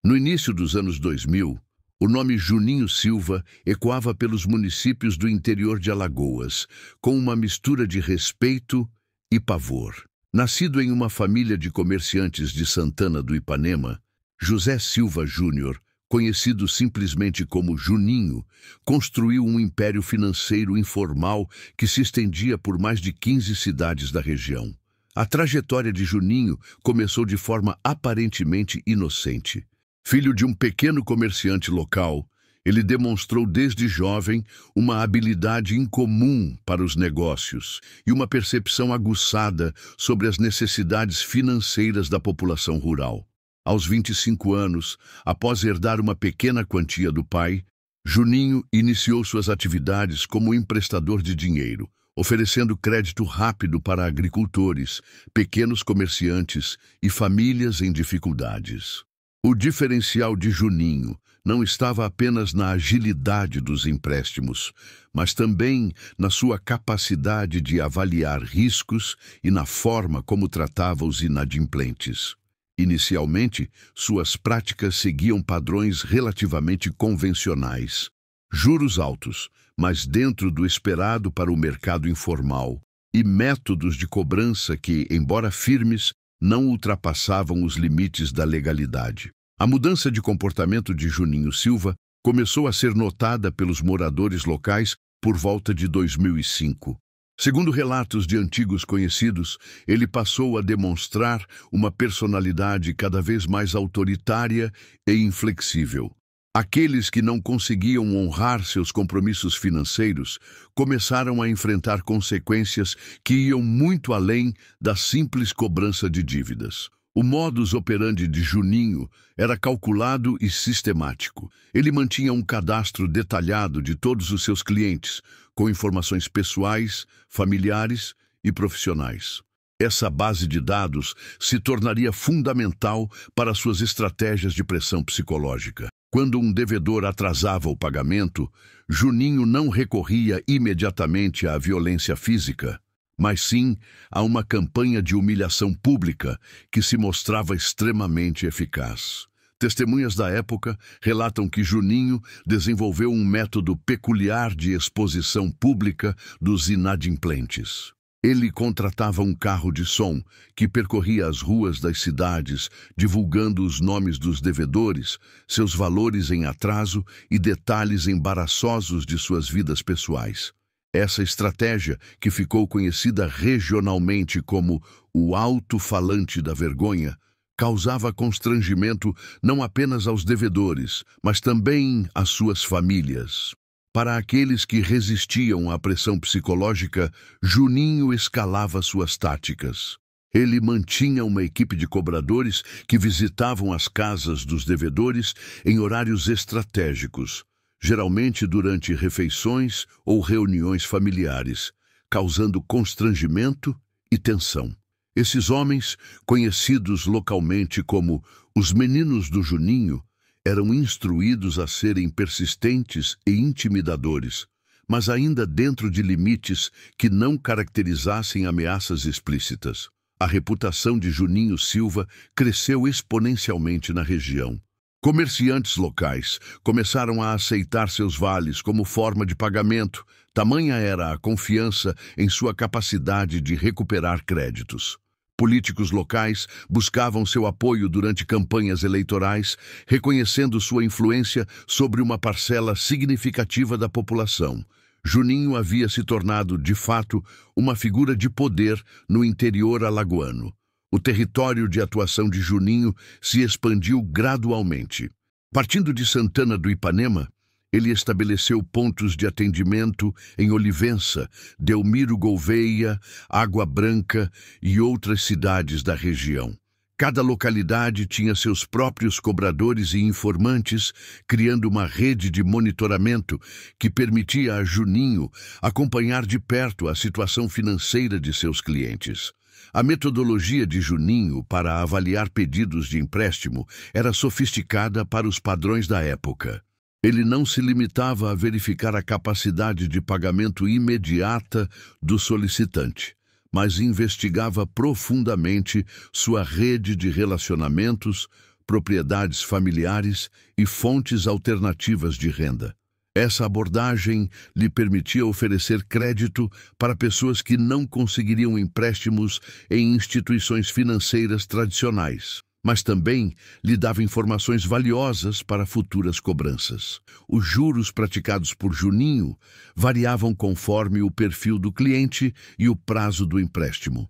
No início dos anos 2000, o nome Juninho Silva ecoava pelos municípios do interior de Alagoas, com uma mistura de respeito e pavor. Nascido em uma família de comerciantes de Santana do Ipanema, José Silva Júnior, conhecido simplesmente como Juninho, construiu um império financeiro informal que se estendia por mais de 15 cidades da região. A trajetória de Juninho começou de forma aparentemente inocente. Filho de um pequeno comerciante local, ele demonstrou desde jovem uma habilidade incomum para os negócios e uma percepção aguçada sobre as necessidades financeiras da população rural. Aos 25 anos, após herdar uma pequena quantia do pai, Juninho iniciou suas atividades como emprestador de dinheiro, oferecendo crédito rápido para agricultores, pequenos comerciantes e famílias em dificuldades. O diferencial de Juninho não estava apenas na agilidade dos empréstimos, mas também na sua capacidade de avaliar riscos e na forma como tratava os inadimplentes. Inicialmente, suas práticas seguiam padrões relativamente convencionais. Juros altos, mas dentro do esperado para o mercado informal, e métodos de cobrança que, embora firmes, não ultrapassavam os limites da legalidade. A mudança de comportamento de Juninho Silva começou a ser notada pelos moradores locais por volta de 2005. Segundo relatos de antigos conhecidos, ele passou a demonstrar uma personalidade cada vez mais autoritária e inflexível. Aqueles que não conseguiam honrar seus compromissos financeiros começaram a enfrentar consequências que iam muito além da simples cobrança de dívidas. O modus operandi de Juninho era calculado e sistemático. Ele mantinha um cadastro detalhado de todos os seus clientes, com informações pessoais, familiares e profissionais. Essa base de dados se tornaria fundamental para suas estratégias de pressão psicológica. Quando um devedor atrasava o pagamento, Juninho não recorria imediatamente à violência física, mas sim a uma campanha de humilhação pública que se mostrava extremamente eficaz. Testemunhas da época relatam que Juninho desenvolveu um método peculiar de exposição pública dos inadimplentes. Ele contratava um carro de som que percorria as ruas das cidades, divulgando os nomes dos devedores, seus valores em atraso e detalhes embaraçosos de suas vidas pessoais. Essa estratégia, que ficou conhecida regionalmente como o alto-falante da vergonha, causava constrangimento não apenas aos devedores, mas também às suas famílias. Para aqueles que resistiam à pressão psicológica, Juninho escalava suas táticas. Ele mantinha uma equipe de cobradores que visitavam as casas dos devedores em horários estratégicos, geralmente durante refeições ou reuniões familiares, causando constrangimento e tensão. Esses homens, conhecidos localmente como os meninos do Juninho, eram instruídos a serem persistentes e intimidadores, mas ainda dentro de limites que não caracterizassem ameaças explícitas. A reputação de Juninho Silva cresceu exponencialmente na região. Comerciantes locais começaram a aceitar seus vales como forma de pagamento, tamanha era a confiança em sua capacidade de recuperar créditos. Políticos locais buscavam seu apoio durante campanhas eleitorais, reconhecendo sua influência sobre uma parcela significativa da população. Juninho havia se tornado, de fato, uma figura de poder no interior alagoano. O território de atuação de Juninho se expandiu gradualmente. Partindo de Santana do Ipanema, ele estabeleceu pontos de atendimento em Olivença, Delmiro Gouveia, Água Branca e outras cidades da região. Cada localidade tinha seus próprios cobradores e informantes, criando uma rede de monitoramento que permitia a Juninho acompanhar de perto a situação financeira de seus clientes. A metodologia de Juninho para avaliar pedidos de empréstimo era sofisticada para os padrões da época. Ele não se limitava a verificar a capacidade de pagamento imediata do solicitante, mas investigava profundamente sua rede de relacionamentos, propriedades familiares e fontes alternativas de renda. Essa abordagem lhe permitia oferecer crédito para pessoas que não conseguiriam empréstimos em instituições financeiras tradicionais, mas também lhe dava informações valiosas para futuras cobranças. Os juros praticados por Juninho variavam conforme o perfil do cliente e o prazo do empréstimo.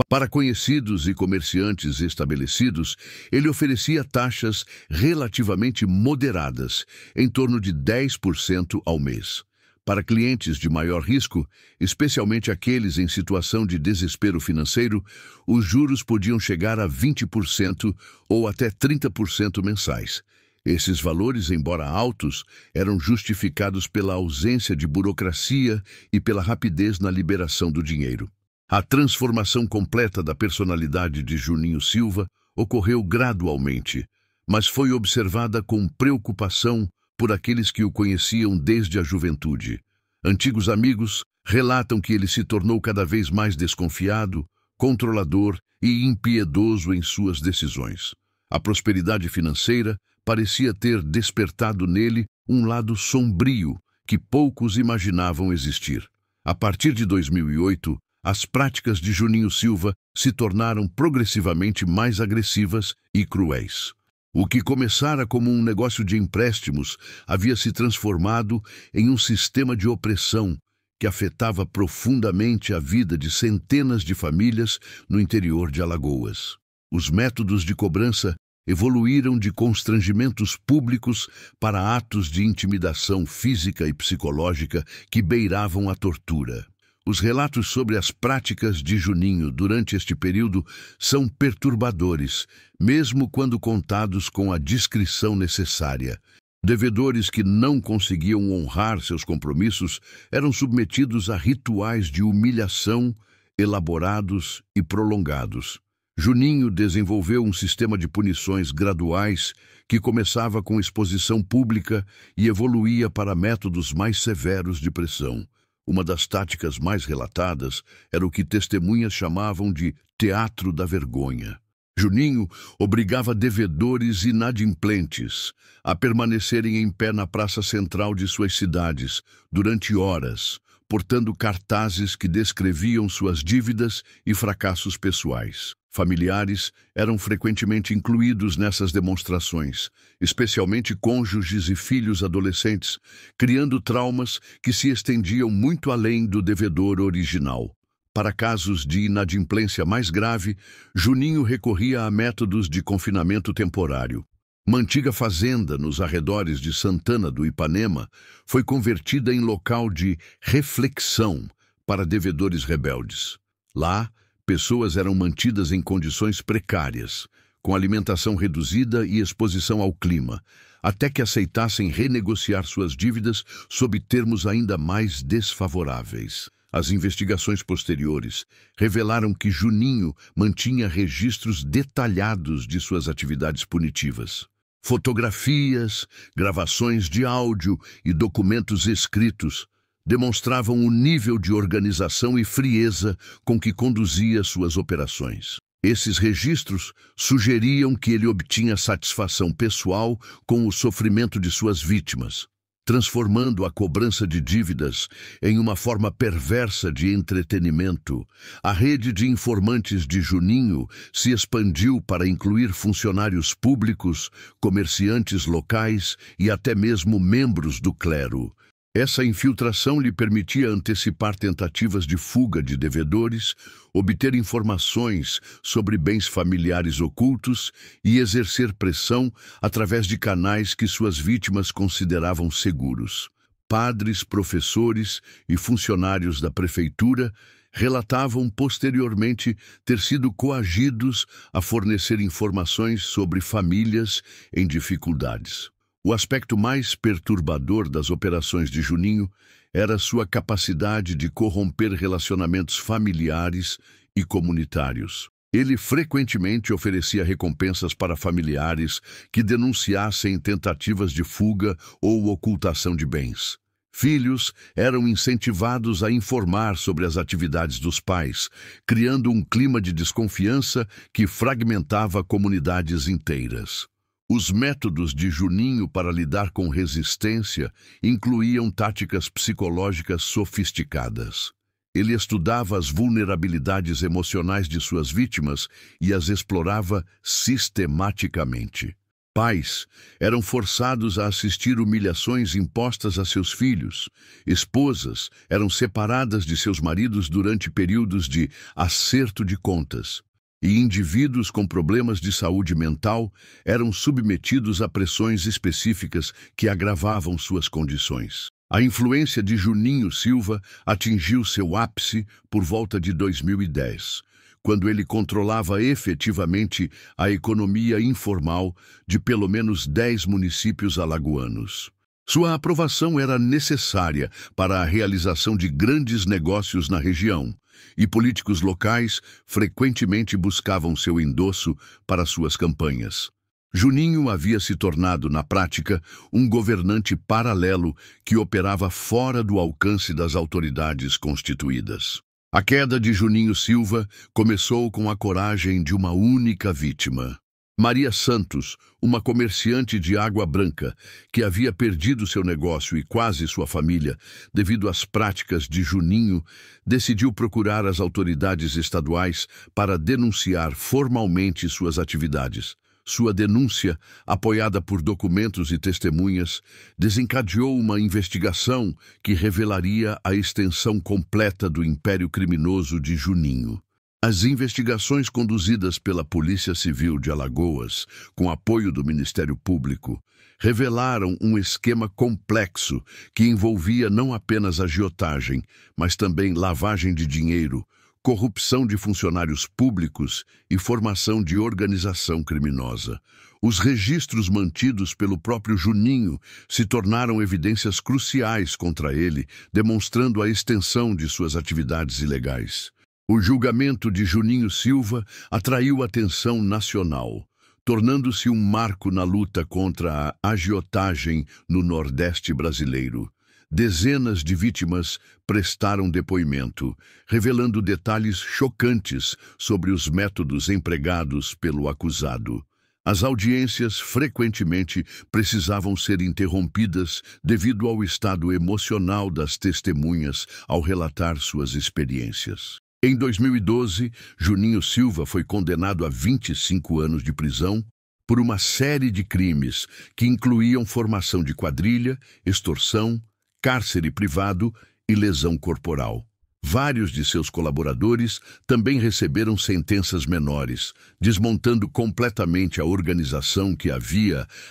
Para conhecidos e comerciantes estabelecidos, ele oferecia taxas relativamente moderadas, em torno de 10% ao mês. Para clientes de maior risco, especialmente aqueles em situação de desespero financeiro, os juros podiam chegar a 20% ou até 30% mensais. Esses valores, embora altos, eram justificados pela ausência de burocracia e pela rapidez na liberação do dinheiro. A transformação completa da personalidade de Juninho Silva ocorreu gradualmente, mas foi observada com preocupação por aqueles que o conheciam desde a juventude. Antigos amigos relatam que ele se tornou cada vez mais desconfiado, controlador e impiedoso em suas decisões. A prosperidade financeira parecia ter despertado nele um lado sombrio que poucos imaginavam existir. A partir de 2008, as práticas de Juninho Silva se tornaram progressivamente mais agressivas e cruéis. O que começara como um negócio de empréstimos havia se transformado em um sistema de opressão que afetava profundamente a vida de centenas de famílias no interior de Alagoas. Os métodos de cobrança evoluíram de constrangimentos públicos para atos de intimidação física e psicológica que beiravam a tortura. Os relatos sobre as práticas de Juninho durante este período são perturbadores, mesmo quando contados com a discrição necessária. Devedores que não conseguiam honrar seus compromissos eram submetidos a rituais de humilhação elaborados e prolongados. Juninho desenvolveu um sistema de punições graduais que começava com exposição pública e evoluía para métodos mais severos de pressão. Uma das táticas mais relatadas era o que testemunhas chamavam de teatro da vergonha. Juninho obrigava devedores inadimplentes a permanecerem em pé na praça central de suas cidades durante horas, portando cartazes que descreviam suas dívidas e fracassos pessoais. Familiares eram frequentemente incluídos nessas demonstrações, especialmente cônjuges e filhos adolescentes, criando traumas que se estendiam muito além do devedor original. Para casos de inadimplência mais grave, Juninho recorria a métodos de confinamento temporário. Uma antiga fazenda nos arredores de Santana do Ipanema foi convertida em local de reflexão para devedores rebeldes. Lá, pessoas eram mantidas em condições precárias, com alimentação reduzida e exposição ao clima, até que aceitassem renegociar suas dívidas sob termos ainda mais desfavoráveis. As investigações posteriores revelaram que Juninho mantinha registros detalhados de suas atividades punitivas. Fotografias, gravações de áudio e documentos escritos demonstravam o nível de organização e frieza com que conduzia suas operações. Esses registros sugeriam que ele obtinha satisfação pessoal com o sofrimento de suas vítimas, transformando a cobrança de dívidas em uma forma perversa de entretenimento. A rede de informantes de Juninho se expandiu para incluir funcionários públicos, comerciantes locais e até mesmo membros do clero. Essa infiltração lhe permitia antecipar tentativas de fuga de devedores, obter informações sobre bens familiares ocultos e exercer pressão através de canais que suas vítimas consideravam seguros. Padres, professores e funcionários da prefeitura relatavam posteriormente ter sido coagidos a fornecer informações sobre famílias em dificuldades. O aspecto mais perturbador das operações de Juninho era sua capacidade de corromper relacionamentos familiares e comunitários. Ele frequentemente oferecia recompensas para familiares que denunciassem tentativas de fuga ou ocultação de bens. Filhos eram incentivados a informar sobre as atividades dos pais, criando um clima de desconfiança que fragmentava comunidades inteiras. Os métodos de Juninho para lidar com resistência incluíam táticas psicológicas sofisticadas. Ele estudava as vulnerabilidades emocionais de suas vítimas e as explorava sistematicamente. Pais eram forçados a assistir humilhações impostas a seus filhos. Esposas eram separadas de seus maridos durante períodos de acerto de contas. E indivíduos com problemas de saúde mental eram submetidos a pressões específicas que agravavam suas condições. A influência de Juninho Silva atingiu seu ápice por volta de 2010, quando ele controlava efetivamente a economia informal de pelo menos 10 municípios alagoanos. Sua aprovação era necessária para a realização de grandes negócios na região, e políticos locais frequentemente buscavam seu endosso para suas campanhas. Juninho havia se tornado, na prática, um governante paralelo que operava fora do alcance das autoridades constituídas. A queda de Juninho Silva começou com a coragem de uma única vítima. Maria Santos, uma comerciante de Água Branca, que havia perdido seu negócio e quase sua família devido às práticas de Juninho, decidiu procurar as autoridades estaduais para denunciar formalmente suas atividades. Sua denúncia, apoiada por documentos e testemunhas, desencadeou uma investigação que revelaria a extensão completa do império criminoso de Juninho. As investigações conduzidas pela Polícia Civil de Alagoas, com apoio do Ministério Público, revelaram um esquema complexo que envolvia não apenas agiotagem, mas também lavagem de dinheiro, corrupção de funcionários públicos e formação de organização criminosa. Os registros mantidos pelo próprio Juninho se tornaram evidências cruciais contra ele, demonstrando a extensão de suas atividades ilegais. O julgamento de Juninho Silva atraiu atenção nacional, tornando-se um marco na luta contra a agiotagem no Nordeste brasileiro. Dezenas de vítimas prestaram depoimento, revelando detalhes chocantes sobre os métodos empregados pelo acusado. As audiências frequentemente precisavam ser interrompidas devido ao estado emocional das testemunhas ao relatar suas experiências. Em 2012, Juninho Silva foi condenado a 25 anos de prisão por uma série de crimes que incluíam formação de quadrilha, extorsão, cárcere privado e lesão corporal. Vários de seus colaboradores também receberam sentenças menores, desmontando completamente a organização que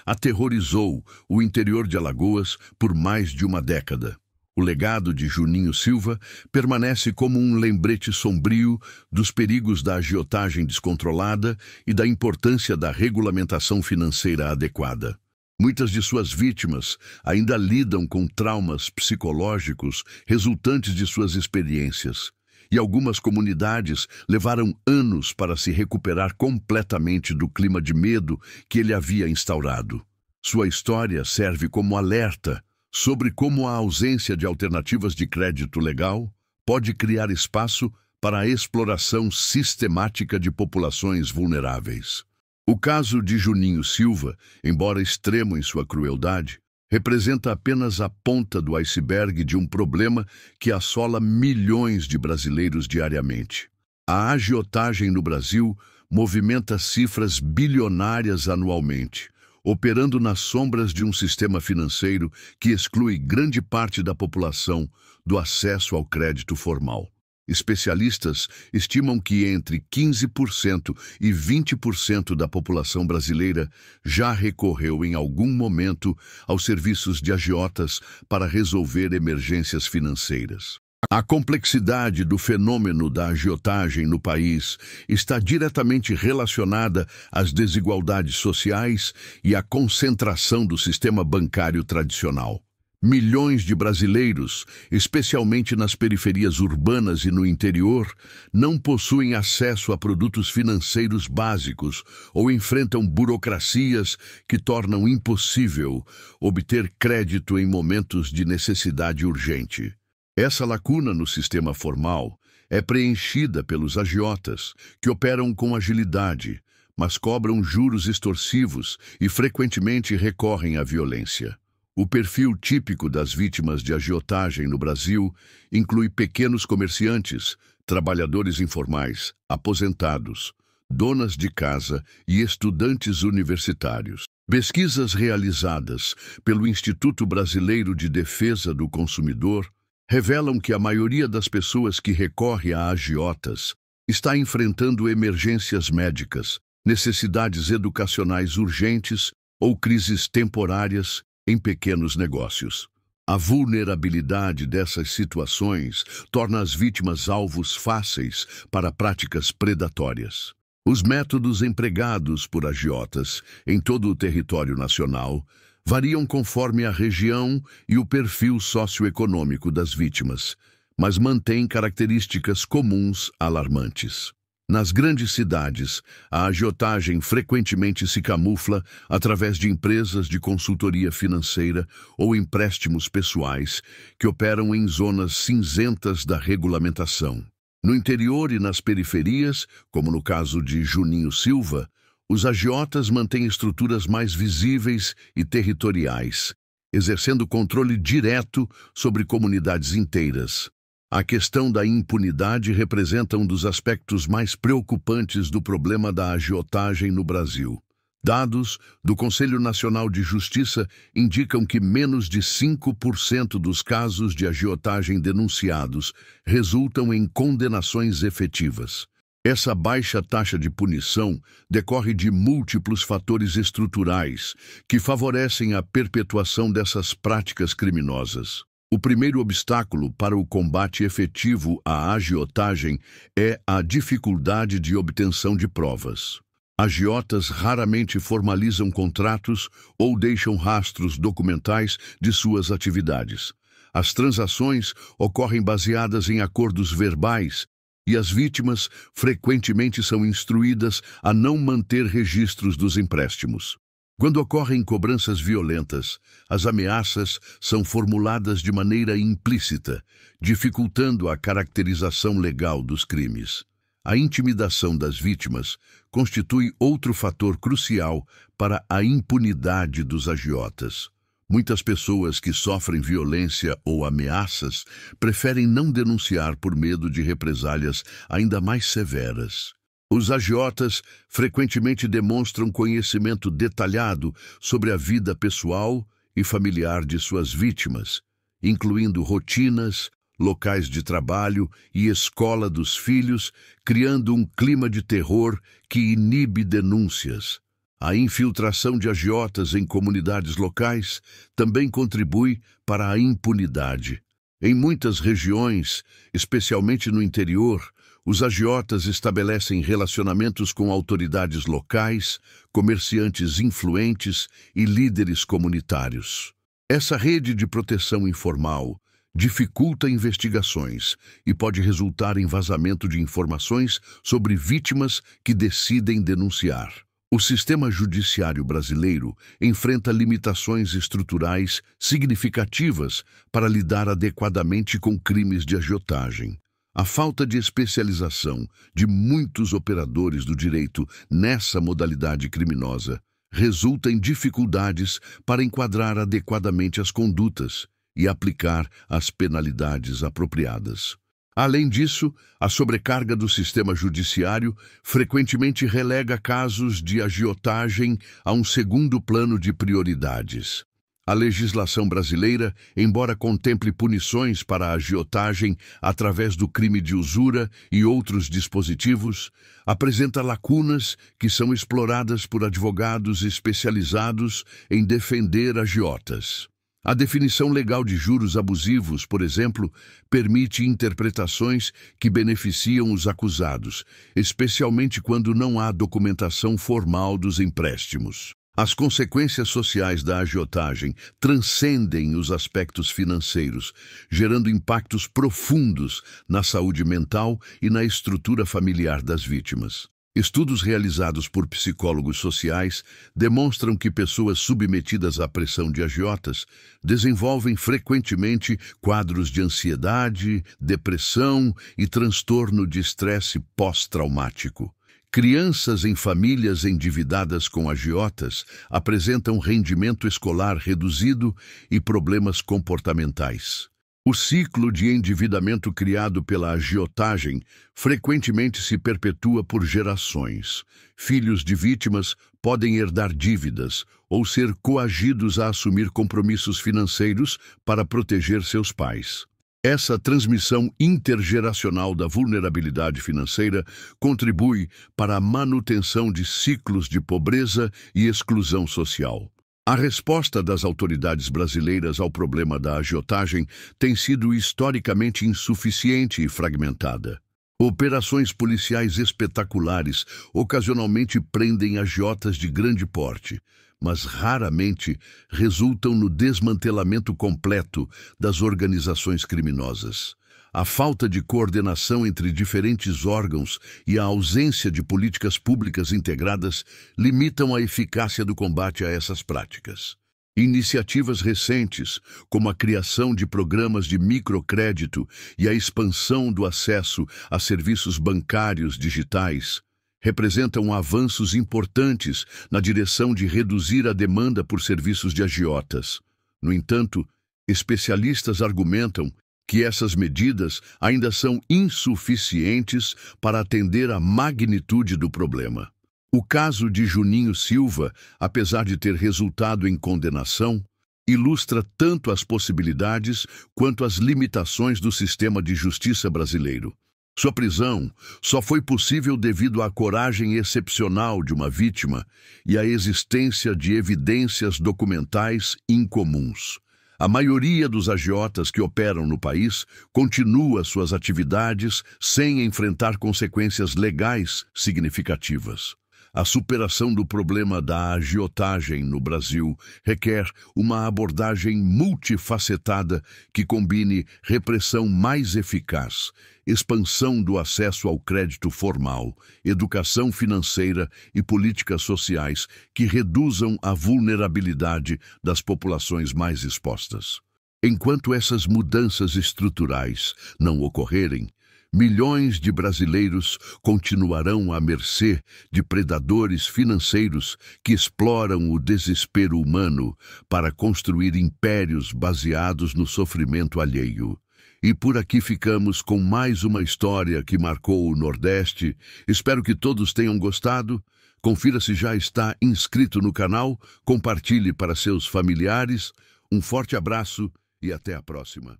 aterrorizou o interior de Alagoas por mais de uma década. O legado de Juninho Silva permanece como um lembrete sombrio dos perigos da agiotagem descontrolada e da importância da regulamentação financeira adequada. Muitas de suas vítimas ainda lidam com traumas psicológicos resultantes de suas experiências, e algumas comunidades levaram anos para se recuperar completamente do clima de medo que ele havia instaurado. Sua história serve como alerta sobre como a ausência de alternativas de crédito legal pode criar espaço para a exploração sistemática de populações vulneráveis. O caso de Juninho Silva, embora extremo em sua crueldade, representa apenas a ponta do iceberg de um problema que assola milhões de brasileiros diariamente. A agiotagem no Brasil movimenta cifras bilionárias anualmente, operando nas sombras de um sistema financeiro que exclui grande parte da população do acesso ao crédito formal. Especialistas estimam que entre 15% e 20% da população brasileira já recorreu em algum momento aos serviços de agiotas para resolver emergências financeiras. A complexidade do fenômeno da agiotagem no país está diretamente relacionada às desigualdades sociais e à concentração do sistema bancário tradicional. Milhões de brasileiros, especialmente nas periferias urbanas e no interior, não possuem acesso a produtos financeiros básicos ou enfrentam burocracias que tornam impossível obter crédito em momentos de necessidade urgente. Essa lacuna no sistema formal é preenchida pelos agiotas, que operam com agilidade, mas cobram juros extorsivos e frequentemente recorrem à violência. O perfil típico das vítimas de agiotagem no Brasil inclui pequenos comerciantes, trabalhadores informais, aposentados, donas de casa e estudantes universitários. Pesquisas realizadas pelo Instituto Brasileiro de Defesa do Consumidor revelam que a maioria das pessoas que recorre a agiotas está enfrentando emergências médicas, necessidades educacionais urgentes ou crises temporárias em pequenos negócios. A vulnerabilidade dessas situações torna as vítimas alvos fáceis para práticas predatórias. Os métodos empregados por agiotas em todo o território nacional variam conforme a região e o perfil socioeconômico das vítimas, mas mantêm características comuns alarmantes. Nas grandes cidades, a agiotagem frequentemente se camufla através de empresas de consultoria financeira ou empréstimos pessoais que operam em zonas cinzentas da regulamentação. No interior e nas periferias, como no caso de Juninho Silva, os agiotas mantêm estruturas mais visíveis e territoriais, exercendo controle direto sobre comunidades inteiras. A questão da impunidade representa um dos aspectos mais preocupantes do problema da agiotagem no Brasil. Dados do Conselho Nacional de Justiça indicam que menos de 5% dos casos de agiotagem denunciados resultam em condenações efetivas. Essa baixa taxa de punição decorre de múltiplos fatores estruturais que favorecem a perpetuação dessas práticas criminosas. O primeiro obstáculo para o combate efetivo à agiotagem é a dificuldade de obtenção de provas. Agiotas raramente formalizam contratos ou deixam rastros documentais de suas atividades. As transações ocorrem baseadas em acordos verbais e as vítimas frequentemente são instruídas a não manter registros dos empréstimos. Quando ocorrem cobranças violentas, as ameaças são formuladas de maneira implícita, dificultando a caracterização legal dos crimes. A intimidação das vítimas constitui outro fator crucial para a impunidade dos agiotas. Muitas pessoas que sofrem violência ou ameaças preferem não denunciar por medo de represálias ainda mais severas. Os agiotas frequentemente demonstram conhecimento detalhado sobre a vida pessoal e familiar de suas vítimas, incluindo rotinas, locais de trabalho e escola dos filhos, criando um clima de terror que inibe denúncias. A infiltração de agiotas em comunidades locais também contribui para a impunidade. Em muitas regiões, especialmente no interior, os agiotas estabelecem relacionamentos com autoridades locais, comerciantes influentes e líderes comunitários. Essa rede de proteção informal dificulta investigações e pode resultar em vazamento de informações sobre vítimas que decidem denunciar. O sistema judiciário brasileiro enfrenta limitações estruturais significativas para lidar adequadamente com crimes de agiotagem. A falta de especialização de muitos operadores do direito nessa modalidade criminosa resulta em dificuldades para enquadrar adequadamente as condutas e aplicar as penalidades apropriadas. Além disso, a sobrecarga do sistema judiciário frequentemente relega casos de agiotagem a um segundo plano de prioridades. A legislação brasileira, embora contemple punições para a agiotagem através do crime de usura e outros dispositivos, apresenta lacunas que são exploradas por advogados especializados em defender agiotas. A definição legal de juros abusivos, por exemplo, permite interpretações que beneficiam os acusados, especialmente quando não há documentação formal dos empréstimos. As consequências sociais da agiotagem transcendem os aspectos financeiros, gerando impactos profundos na saúde mental e na estrutura familiar das vítimas. Estudos realizados por psicólogos sociais demonstram que pessoas submetidas à pressão de agiotas desenvolvem frequentemente quadros de ansiedade, depressão e transtorno de estresse pós-traumático. Crianças em famílias endividadas com agiotas apresentam rendimento escolar reduzido e problemas comportamentais. O ciclo de endividamento criado pela agiotagem frequentemente se perpetua por gerações. Filhos de vítimas podem herdar dívidas ou ser coagidos a assumir compromissos financeiros para proteger seus pais. Essa transmissão intergeracional da vulnerabilidade financeira contribui para a manutenção de ciclos de pobreza e exclusão social. A resposta das autoridades brasileiras ao problema da agiotagem tem sido historicamente insuficiente e fragmentada. Operações policiais espetaculares ocasionalmente prendem agiotas de grande porte, mas raramente resultam no desmantelamento completo das organizações criminosas. A falta de coordenação entre diferentes órgãos e a ausência de políticas públicas integradas limitam a eficácia do combate a essas práticas. Iniciativas recentes, como a criação de programas de microcrédito e a expansão do acesso a serviços bancários digitais, representam avanços importantes na direção de reduzir a demanda por serviços de agiotas. No entanto, especialistas argumentam que essas medidas ainda são insuficientes para atender à magnitude do problema. O caso de Juninho Silva, apesar de ter resultado em condenação, ilustra tanto as possibilidades quanto as limitações do sistema de justiça brasileiro. Sua prisão só foi possível devido à coragem excepcional de uma vítima e à existência de evidências documentais incomuns. A maioria dos agiotas que operam no país continua suas atividades sem enfrentar consequências legais significativas. A superação do problema da agiotagem no Brasil requer uma abordagem multifacetada que combine repressão mais eficaz, expansão do acesso ao crédito formal, educação financeira e políticas sociais que reduzam a vulnerabilidade das populações mais expostas. Enquanto essas mudanças estruturais não ocorrerem, milhões de brasileiros continuarão à mercê de predadores financeiros que exploram o desespero humano para construir impérios baseados no sofrimento alheio. E por aqui ficamos com mais uma história que marcou o Nordeste. Espero que todos tenham gostado. Confira se já está inscrito no canal, compartilhe para seus familiares. Um forte abraço e até a próxima.